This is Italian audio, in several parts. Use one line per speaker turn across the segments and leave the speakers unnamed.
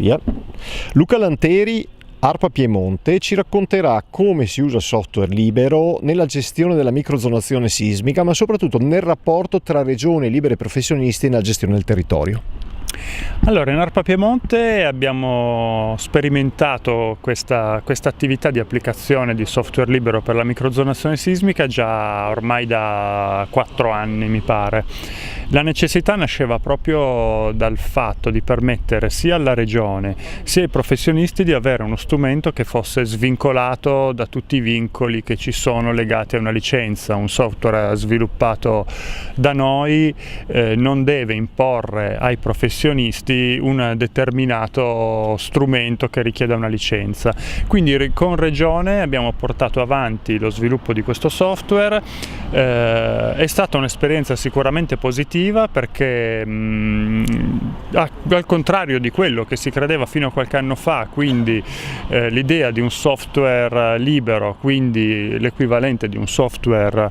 Via. Luca Lanteri, ARPA Piemonte, ci racconterà come si usa software libero nella gestione della microzonazione sismica, ma soprattutto nel rapporto tra regioni e liberi professionisti nella gestione del territorio.
Allora, in ARPA Piemonte abbiamo sperimentato questa attività di applicazione di software libero per la microzonazione sismica già ormai da 4 anni, mi pare. La necessità nasceva proprio dal fatto di permettere sia alla regione sia ai professionisti di avere uno strumento che fosse svincolato da tutti i vincoli che ci sono legati a una licenza. Un software sviluppato da noi non deve imporre ai professionisti un determinato strumento che richieda una licenza. Quindi con Regione abbiamo portato avanti lo sviluppo di questo software. È stata un'esperienza sicuramente positiva perché al contrario di quello che si credeva fino a qualche anno fa, quindi l'idea di un software libero, quindi l'equivalente di un software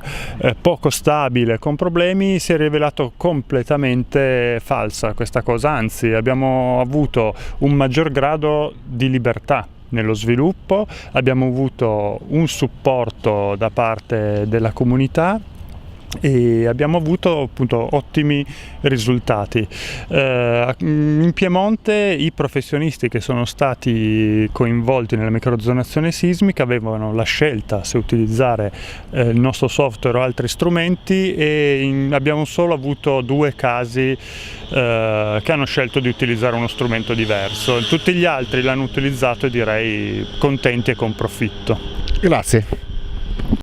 poco stabile con problemi, si è rivelato completamente falsa questa cosa, anzi abbiamo avuto un maggior grado di libertà nello sviluppo, abbiamo avuto un supporto da parte della comunità e abbiamo avuto appunto ottimi risultati. In Piemonte i professionisti che sono stati coinvolti nella microzonazione sismica avevano la scelta se utilizzare il nostro software o altri strumenti e abbiamo solo avuto 2 casi che hanno scelto di utilizzare uno strumento diverso. Tutti gli altri l'hanno utilizzato e direi contenti e con profitto.
Grazie.